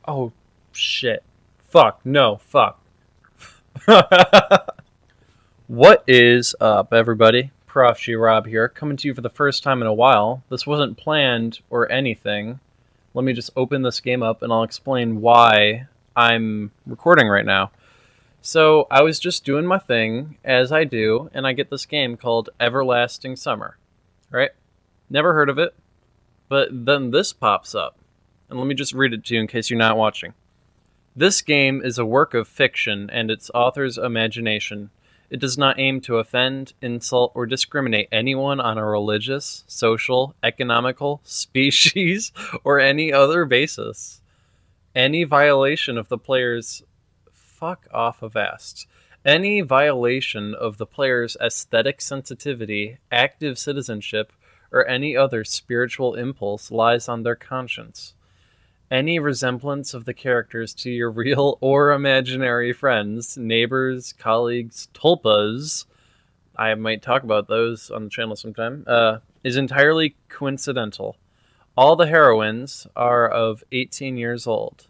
Oh, shit. Fuck. No, fuck. What is up, everybody? profGRob here, coming to you for the first time in a while. This wasn't planned or anything. Let me just open this game up and I'll explain why I'm recording right now. So, I was just doing my thing, as I do, and I get this game called Everlasting Summer. Right? Never heard of it, but then this pops up. And let me just read it to you in case you're not watching. This game is a work of fiction and its author's imagination. It does not aim to offend, insult, or discriminate anyone on a religious, social, economical, species, or any other basis. Any violation of the player's... Fuck off of Ast. Any violation of the player's aesthetic sensitivity, active citizenship, or any other spiritual impulse lies on their conscience. Any resemblance of the characters to your real or imaginary friends, neighbors, colleagues, tulpas, I might talk about those on the channel sometime, is entirely coincidental. All the heroines are of 18 years old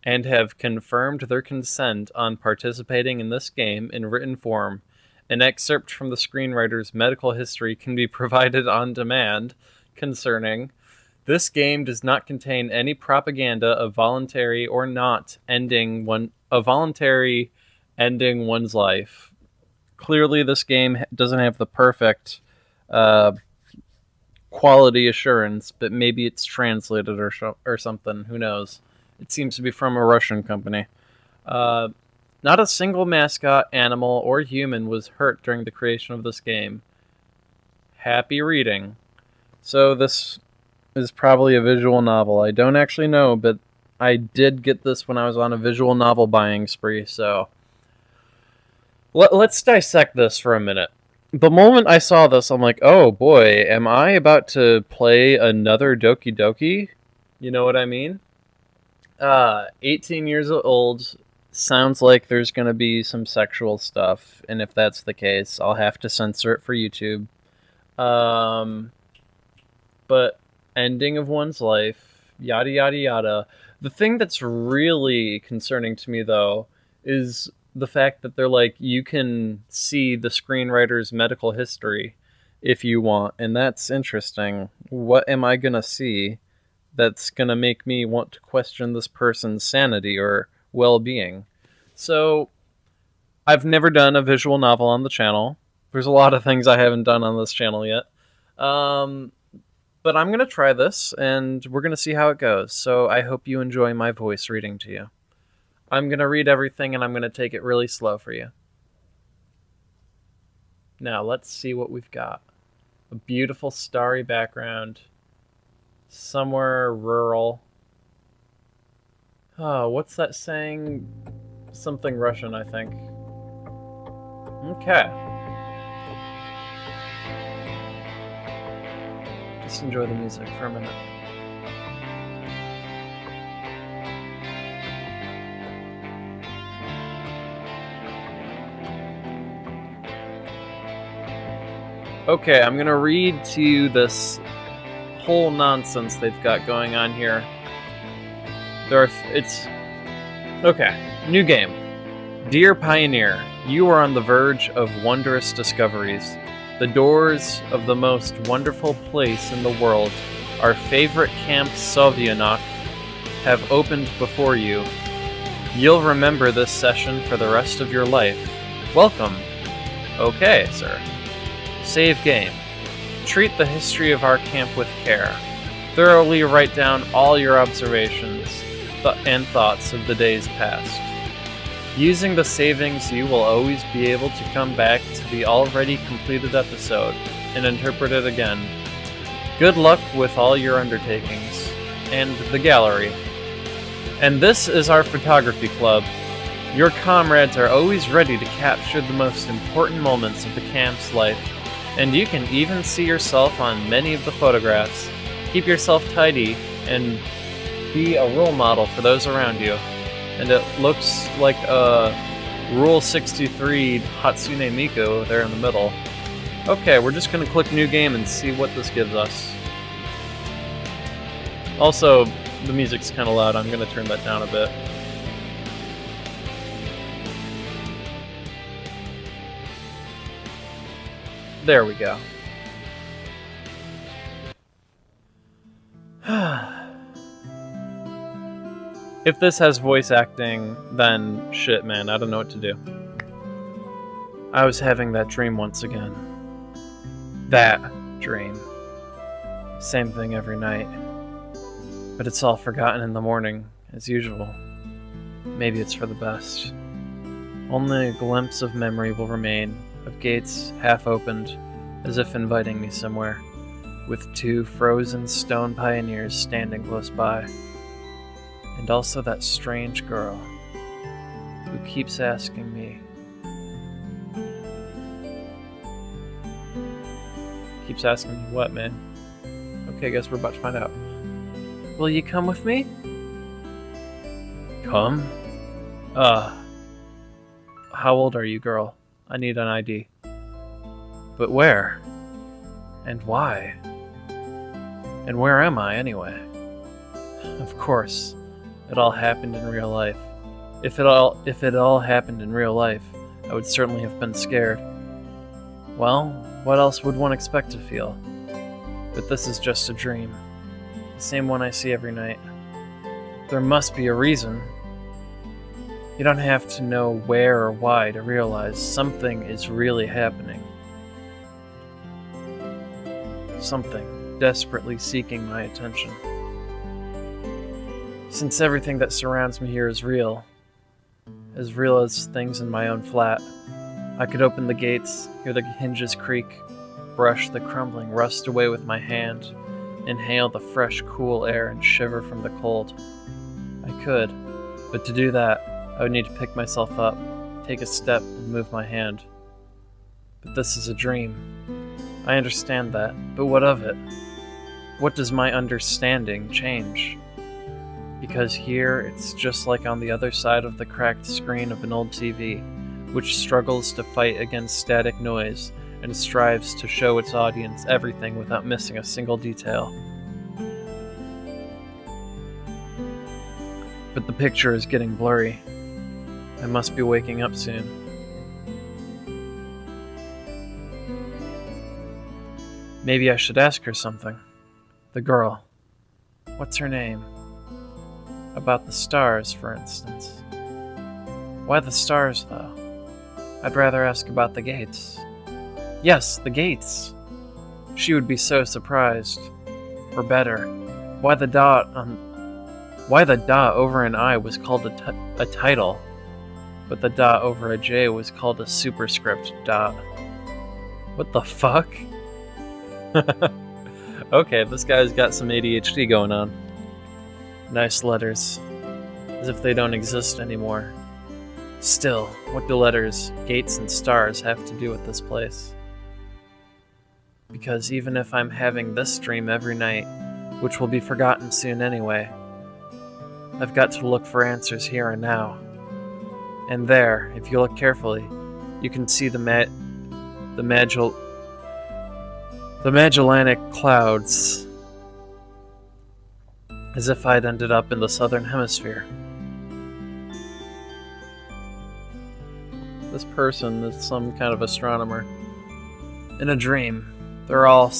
and have confirmed their consent on participating in this game in written form. An excerpt from the screenwriter's medical history can be provided on demand concerning... This game does not contain any propaganda of voluntary or not ending voluntary ending one's life. Clearly, this game doesn't have the perfect quality assurance, but maybe it's translated or something. Who knows? It seems to be from a Russian company. Not a single mascot, animal, or human was hurt during the creation of this game. Happy reading. So this is probably a visual novel. I don't actually know, but I did get this when I was on a visual novel buying spree, so... Let's dissect this for a minute. The moment I saw this, I'm like, oh boy, am I about to play another Doki Doki? You know what I mean? 18 years old, sounds like there's going to be some sexual stuff, and if that's the case, I'll have to censor it for YouTube. But... ending of one's life, yada yada yada. The thing that's really concerning to me, though, is the fact that they're like, you can see the screenwriter's medical history if you want, and that's interesting. What am I gonna see that's gonna make me want to question this person's sanity or well-being? So, I've never done a visual novel on the channel. There's a lot of things I haven't done on this channel yet. But I'm going to try this, and we're going to see how it goes, so I hope you enjoy my voice reading to you. I'm going to read everything, and I'm going to take it really slow for you. Now, let's see what we've got. A beautiful starry background. Somewhere rural. Oh, what's that saying? Something Russian, I think. Okay. Just enjoy the music for a minute. Okay, I'm gonna read to you this whole nonsense they've got going on here. Okay, new game. Dear Pioneer, you are on the verge of wondrous discoveries. The doors of the most wonderful place in the world, our favorite Camp Sovianok, have opened before you. You'll remember this session for the rest of your life. Welcome. Okay, sir. Save game. Treat the history of our camp with care. Thoroughly write down all your observations and thoughts of the days past. Using the savings, you will always be able to come back to the already completed episode and interpret it again. Good luck with all your undertakings. And the gallery. And this is our photography club. Your comrades are always ready to capture the most important moments of the camp's life, and you can even see yourself on many of the photographs. Keep yourself tidy and be a role model for those around you. And it looks like a Rule 63 Hatsune Miku there in the middle. Okay, we're just going to click New Game and see what this gives us. Also, The music's kind of loud. I'm going to turn that down a bit. There we go. If this has voice acting, then shit, man, I don't know what to do. I was having that dream once again. That dream. Same thing every night. But it's all forgotten in the morning, as usual. Maybe it's for the best. Only a glimpse of memory will remain, of gates half opened, as if inviting me somewhere, with two frozen stone pioneers standing close by. And also that strange girl, who keeps asking me. Keeps asking me what, man? Okay, I guess we're about to find out. Will you come with me? Come? How old are you, girl? I need an ID. But where? And why? And where am I, anyway? Of course, it all happened in real life. If it all happened in real life, I would certainly have been scared. Well, what else would one expect to feel? But this is just a dream. The same one I see every night. There must be a reason. You don't have to know where or why to realize something is really happening. Something desperately seeking my attention. Since everything that surrounds me here is real as things in my own flat, I could open the gates, hear the hinges creak, brush the crumbling rust away with my hand, inhale the fresh, cool air and shiver from the cold. I could, but to do that, I would need to pick myself up, take a step, and move my hand. But this is a dream. I understand that, but what of it? What does my understanding change? Because here, it's just like on the other side of the cracked screen of an old TV, which struggles to fight against static noise and strives to show its audience everything without missing a single detail. But the picture is getting blurry. I must be waking up soon. Maybe I should ask her something. The girl. What's her name? About the stars, for instance. Why the stars, though? I'd rather ask about the gates. Yes, the gates! She would be so surprised. Or better, why the dot over an I was called a title, but the dot over a J was called a superscript dot. What the fuck? Okay, this guy's got some ADHD going on. Nice letters. As if they don't exist anymore. Still, what do letters, gates, and stars have to do with this place? Because even if I'm having this dream every night, which will be forgotten soon anyway, I've got to look for answers here and now. And there, if you look carefully, you can see the Magellanic Clouds, as if I'd ended up in the southern hemisphere. This person is some kind of astronomer. In a dream, there are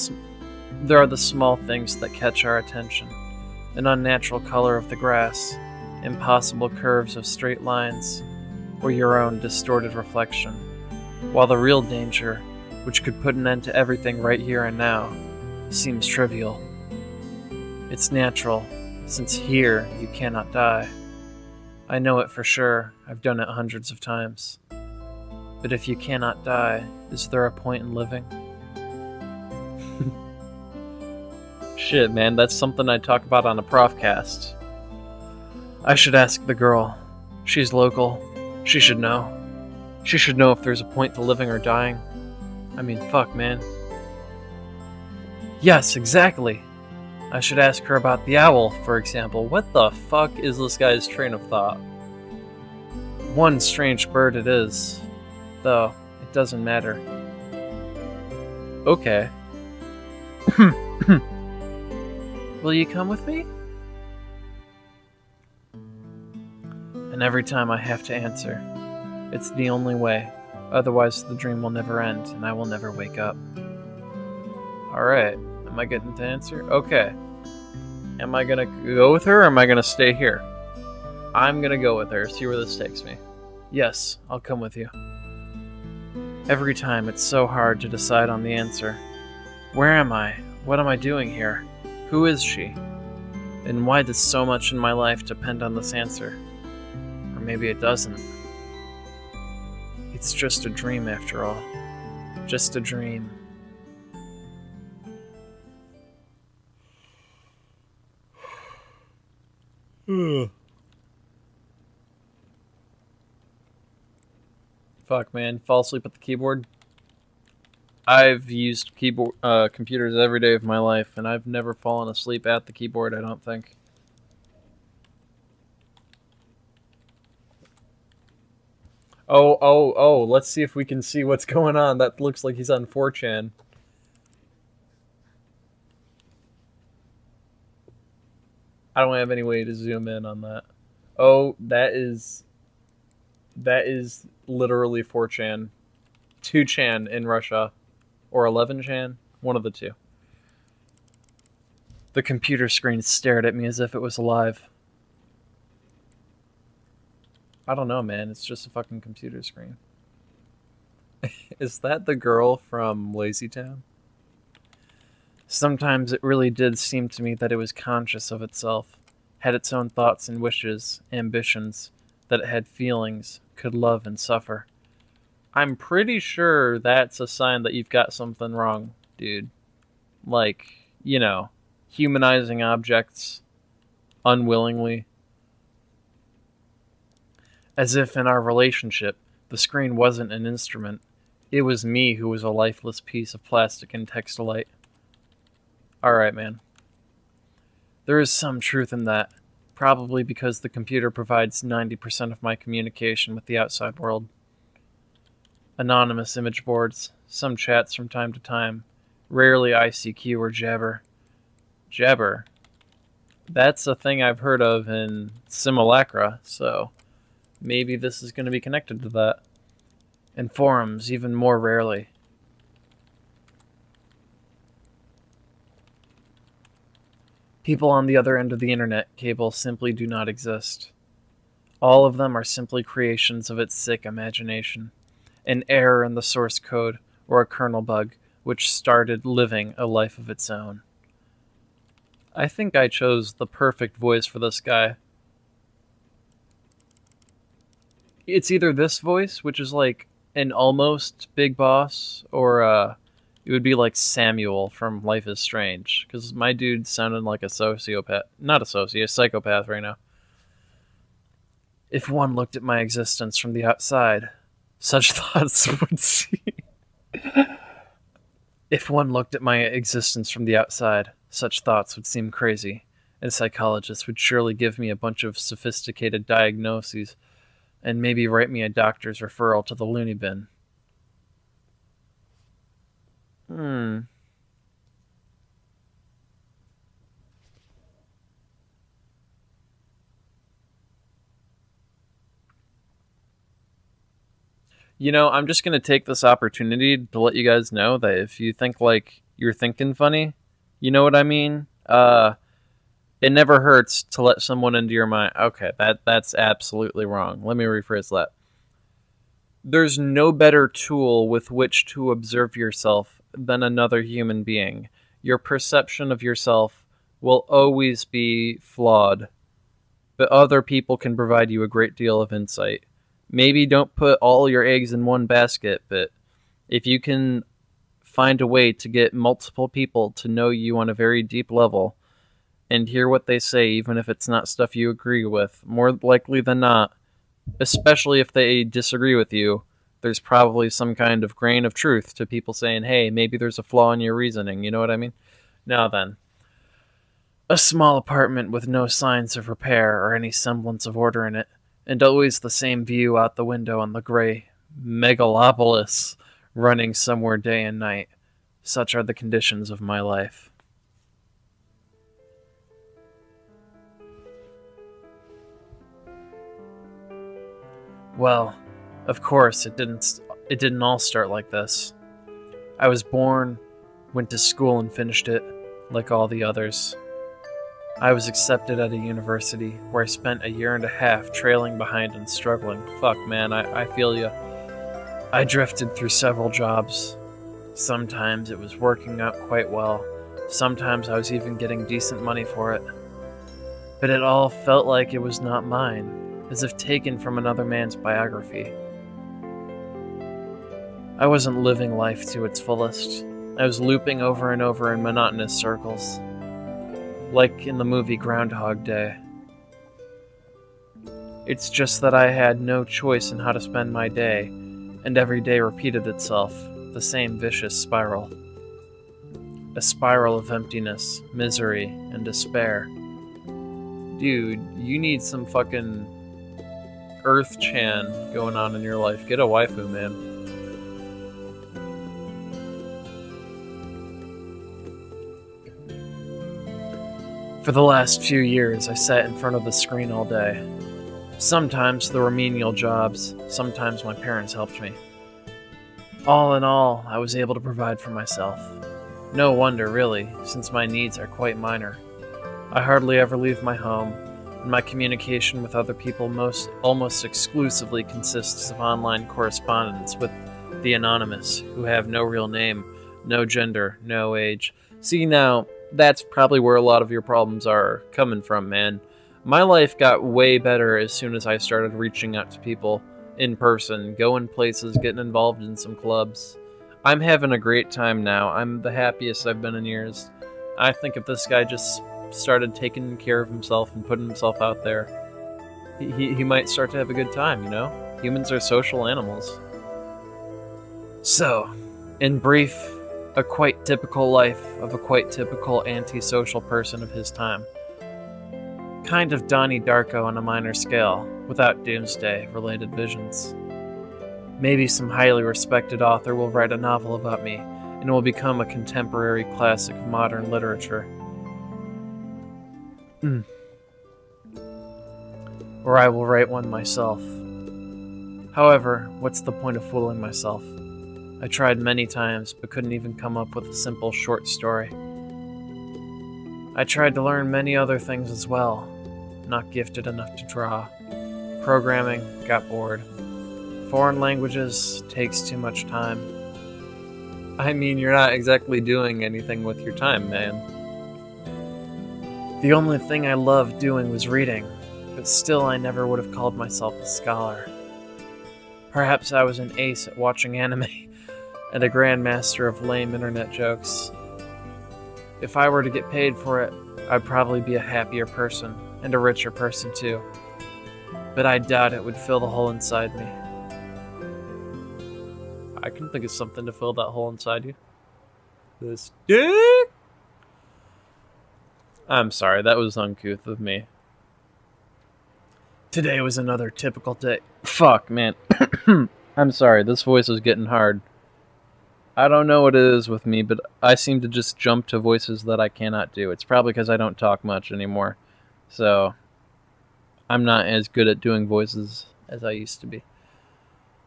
the small things that catch our attention. An unnatural color of the grass, impossible curves of straight lines, or your own distorted reflection. While the real danger, which could put an end to everything right here and now, seems trivial. It's natural, since here you cannot die. I know it for sure, I've done it hundreds of times. But if you cannot die, is there a point in living? Shit, man, that's something I'd talk about on a profcast. I should ask the girl. She's local. She should know. She should know if there's a point to living or dying. I mean, fuck, man. Yes, exactly! I should ask her about the owl, for example. What the fuck is this guy's train of thought? One strange bird it is. Though, it doesn't matter. Okay. Will you come with me? every time I have to answer. It's the only way. Otherwise, the dream will never end, and I will never wake up. Alright, am I getting to answer? Okay. Am I gonna go with her, or am I gonna stay here? I'm gonna go with her, see where this takes me. Yes, I'll come with you. Every time it's so hard to decide on the answer. Where am I? What am I doing here? Who is she? And why does so much in my life depend on this answer? Or maybe it doesn't. It's just a dream after all. Just a dream. Fuck, man. Fall asleep at the keyboard. I've used computers every day of my life, and I've never fallen asleep at the keyboard, I don't think. Oh, let's see if we can see what's going on. That looks like he's on 4chan. I don't have any way to zoom in on that. Oh, that is literally 4chan. 2chan in Russia. Or 11chan. One of the two. The computer screen stared at me as if it was alive. I don't know, man. It's just a fucking computer screen. Is that the girl from Lazy Town? Sometimes it really did seem to me that it was conscious of itself, had its own thoughts and wishes, ambitions, that it had feelings, could love and suffer. I'm pretty sure that's a sign that you've got something wrong, dude. Like, you know, humanizing objects unwillingly. As if in our relationship, the screen wasn't an instrument. It was me who was a lifeless piece of plastic and textilite. Alright, man. There is some truth in that, probably because the computer provides 90% of my communication with the outside world. Anonymous image boards, some chats from time to time, rarely ICQ or Jabber. Jabber? That's a thing I've heard of in Simulacra, so maybe this is going to be connected to that. And forums, even more rarely. People on the other end of the internet cable simply do not exist. All of them are simply creations of its sick imagination. An error in the source code, or a kernel bug, which started living a life of its own. I think I chose the perfect voice for this guy. It's either this voice, which is like an almost Big Boss, or it would be like Samuel from Life is Strange, because my dude sounded like a sociopath. Not a sociopath, a psychopath right now. If one looked at my existence from the outside, such thoughts would seem... If one looked at my existence from the outside, such thoughts would seem crazy, and psychologists would surely give me a bunch of sophisticated diagnoses, and maybe write me a doctor's referral to the loony bin. You know, I'm just going to take this opportunity to let you guys know that if you think like you're thinking funny, you know what I mean? It never hurts to let someone into your mind. Okay, that's absolutely wrong. Let me rephrase that. There's no better tool with which to observe yourself than another human being. Your perception of yourself will always be flawed, but other people can provide you a great deal of insight. Maybe don't put all your eggs in one basket, but if you can find a way to get multiple people to know you on a very deep level and hear what they say, even if it's not stuff you agree with, more likely than not, especially if they disagree with you, there's probably some kind of grain of truth to people saying, hey, maybe there's a flaw in your reasoning, you know what I mean? Now then, a small apartment with no signs of repair or any semblance of order in it, and always the same view out the window on the gray megalopolis running somewhere day and night. Such are the conditions of my life. Well, of course, it didn't all start like this. I was born, went to school and finished it, like all the others. I was accepted at a university where I spent a year and a half trailing behind and struggling. Fuck, man, I feel ya. I drifted through several jobs. Sometimes it was working out quite well. Sometimes I was even getting decent money for it. But it all felt like it was not mine, as if taken from another man's biography. I wasn't living life to its fullest. I was looping over and over in monotonous circles, like in the movie Groundhog Day. It's just that I had no choice in how to spend my day, and every day repeated itself, the same vicious spiral. A spiral of emptiness, misery, and despair. Dude, you need some fucking Earth-chan going on in your life. Get a waifu, man. For the last few years, I sat in front of the screen all day. Sometimes there were menial jobs, sometimes my parents helped me. All in all, I was able to provide for myself. No wonder, really, since my needs are quite minor. I hardly ever leave my home, and my communication with other people almost exclusively consists of online correspondence with the anonymous, who have no real name, no gender, no age. See, now, that's probably where a lot of your problems are coming from, man. My life got way better as soon as I started reaching out to people in person, going places, getting involved in some clubs. I'm having a great time now. I'm the happiest I've been in years. I think if this guy just started taking care of himself and putting himself out there, he might start to have a good time, you know? Humans are social animals. So, in brief, a quite typical life of a quite typical antisocial person of his time. Kind of Donnie Darko on a minor scale, without doomsday-related visions. Maybe some highly respected author will write a novel about me, and it will become a contemporary classic of modern literature. Or I will write one myself. However, what's the point of fooling myself? I tried many times, but couldn't even come up with a simple short story. I tried to learn many other things as well. Not gifted enough to draw. Programming, got bored. Foreign languages, takes too much time. I mean, you're not exactly doing anything with your time, man. The only thing I loved doing was reading, but still I never would have called myself a scholar. Perhaps I was an ace at watching anime, and a grandmaster of lame internet jokes. If I were to get paid for it, I'd probably be a happier person, and a richer person too. But I doubt it would fill the hole inside me. I can think of something to fill that hole inside you. This dick! I'm sorry, that was uncouth of me. Today was another typical day. Fuck, man. I'm sorry, this voice is getting hard. I don't know what it is with me, but I seem to just jump to voices that I cannot do. It's probably because I don't talk much anymore. So, I'm not as good at doing voices as I used to be.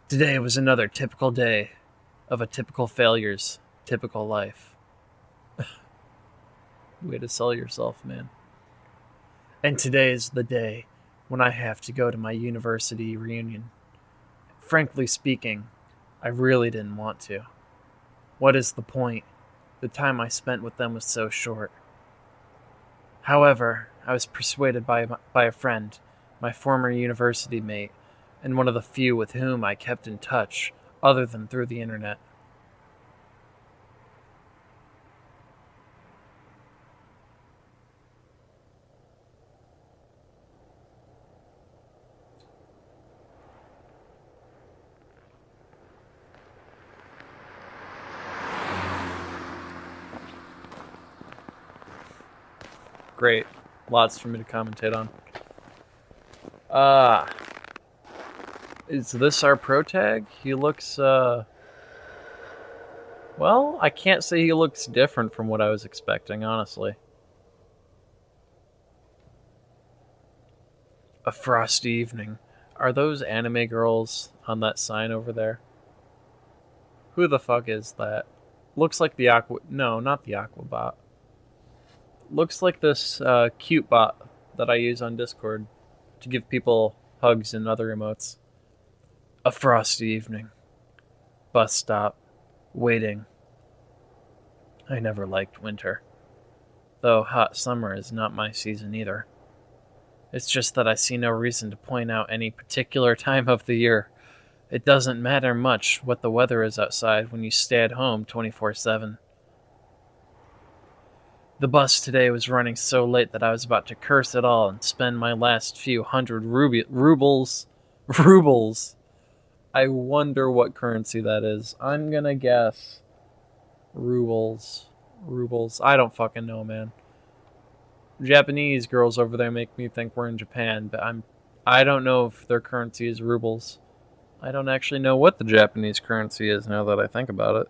Today was another typical day of a typical failure's typical life. Way to sell yourself, man. And today is the day when I have to go to my university reunion. Frankly speaking, I really didn't want to. What is the point? The time I spent with them was so short. However, I was persuaded by a friend, my former university mate, and one of the few with whom I kept in touch, other than through the internet. Great. Lots for me to commentate on. Is this our pro tag? He looks, well, I can't say he looks different from what I was expecting, honestly. A frosty evening. Are those anime girls on that sign over there? Who the fuck is that? Looks like the Aqua... No, not the Aquabot. Looks like this cute bot that I use on Discord to give people hugs and other emotes. A frosty evening. Bus stop. Waiting. I never liked winter. Though hot summer is not my season either. It's just that I see no reason to point out any particular time of the year. It doesn't matter much what the weather is outside when you stay at home 24/7. The bus today was running so late that I was about to curse it all and spend my last few hundred rubles. Rubles. I wonder what currency that is. I'm gonna guess rubles. Rubles. I don't fucking know, man. Japanese girls over there make me think we're in Japan, but I don't know if their currency is rubles. I don't actually know what the Japanese currency is now that I think about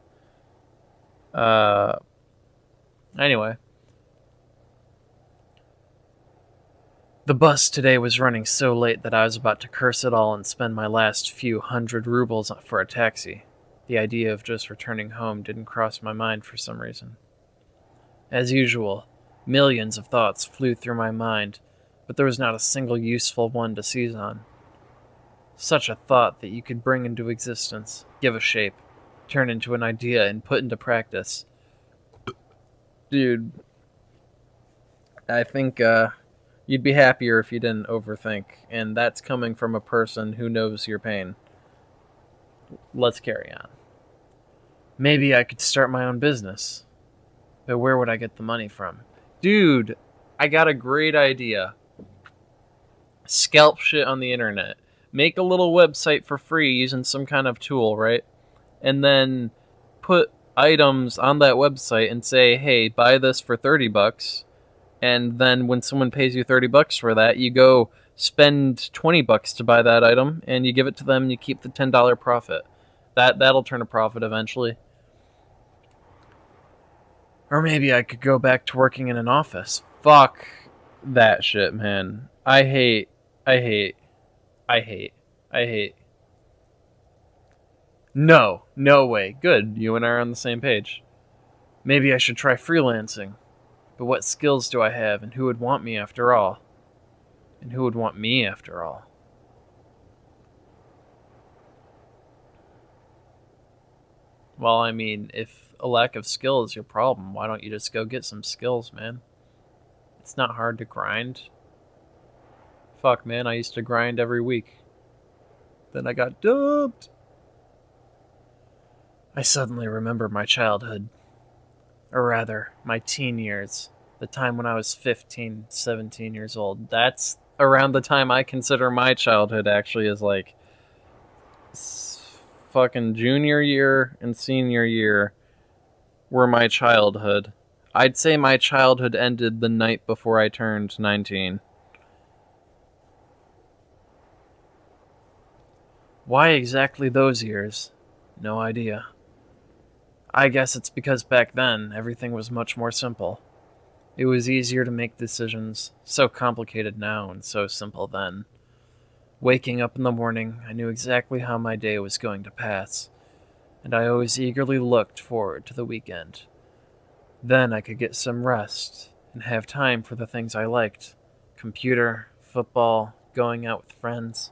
it. Anyway. The bus today was running so late that I was about to curse it all and spend my last few hundred rubles for a taxi. The idea of just returning home didn't cross my mind for some reason. As usual, millions of thoughts flew through my mind, but there was not a single useful one to seize on. Such a thought that you could bring into existence, give a shape, turn into an idea, and put into practice. Dude, I think you'd be happier if you didn't overthink, and that's coming from a person who knows your pain. Let's carry on. Maybe I could start my own business, but where would I get the money from? Dude, I got a great idea. Scalp shit on the internet. Make a little website for free using some kind of tool, right? And then put items on that website and say, hey, buy this for $30. And then when someone pays you $30 for that, you go spend $20 to buy that item, and you give it to them, and you keep the $10 profit. That'll turn a profit eventually. Or maybe I could go back to working in an office. Fuck that shit, man. I hate. No way. Good, you and I are on the same page. Maybe I should try freelancing. But what skills do I have, and who would want me after all? And who would want me after all? Well, I mean, if a lack of skill is your problem, why don't you just go get some skills, man? It's not hard to grind. Fuck, man, I used to grind every week. Then I got dumped. I suddenly remember my childhood. Or rather, my teen years. The time when I was 15, 17 years old. That's around the time I consider my childhood actually is like fucking junior year and senior year were my childhood. I'd say my childhood ended the night before I turned 19. Why exactly those years? No idea. I guess it's because back then, everything was much more simple. It was easier to make decisions, so complicated now and so simple then. Waking up in the morning, I knew exactly how my day was going to pass, and I always eagerly looked forward to the weekend. Then I could get some rest and have time for the things I liked: computer, football, going out with friends.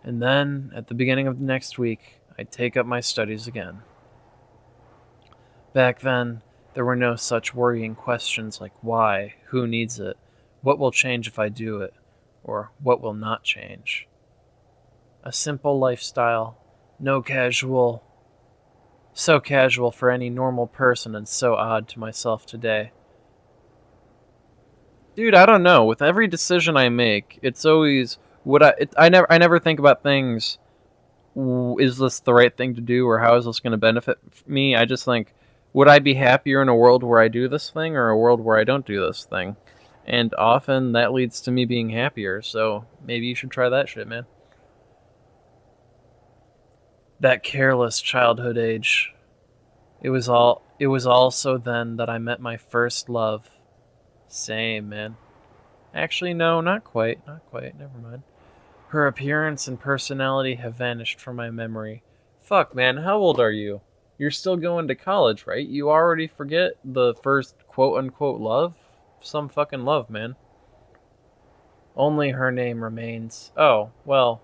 And then, at the beginning of the next week, I'd take up my studies again. Back then, there were no such worrying questions like why, who needs it, what will change if I do it, or what will not change. A simple lifestyle, so casual for any normal person and so odd to myself today. Dude, I don't know. With every decision I make, it's always I never think about things. Is this the right thing to do, or how is this going to benefit me? I just think, would I be happier in a world where I do this thing, or a world where I don't do this thing? And often that leads to me being happier. So maybe you should try that shit, man. That careless childhood age. It was also then that I met my first love. Same, man. Actually, no, not quite. Never mind. Her appearance and personality have vanished from my memory. Fuck, man, how old are you? You're still going to college, right? You already forget the first quote-unquote love? Some fucking love, man. Only her name remains. Oh, well,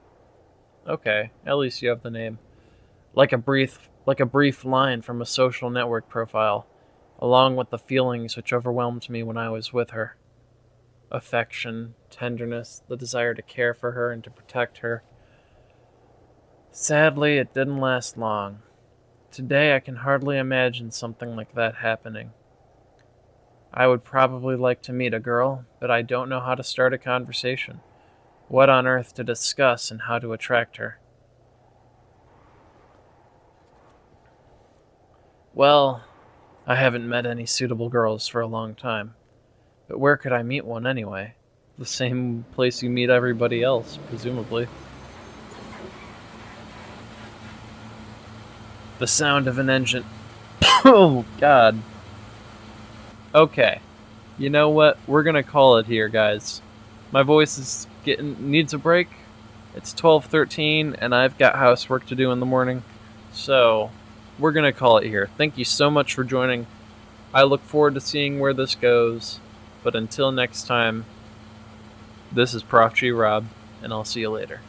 okay. At least you have the name. Like a brief line from a social network profile, along with the feelings which overwhelmed me when I was with her. Affection, tenderness, the desire to care for her and to protect her. Sadly, it didn't last long. Today I can hardly imagine something like that happening. I would probably like to meet a girl, but I don't know how to start a conversation. What on earth to discuss and how to attract her. Well, I haven't met any suitable girls for a long time. But where could I meet one anyway? The same place you meet everybody else, presumably. The sound of an engine. Oh, God. Okay. You know what? We're gonna call it here, guys. My voice is needs a break. It's 12:13, and I've got housework to do in the morning. So, we're gonna call it here. Thank you so much for joining. I look forward to seeing where this goes. But until next time, this is ProfGRob, and I'll see you later.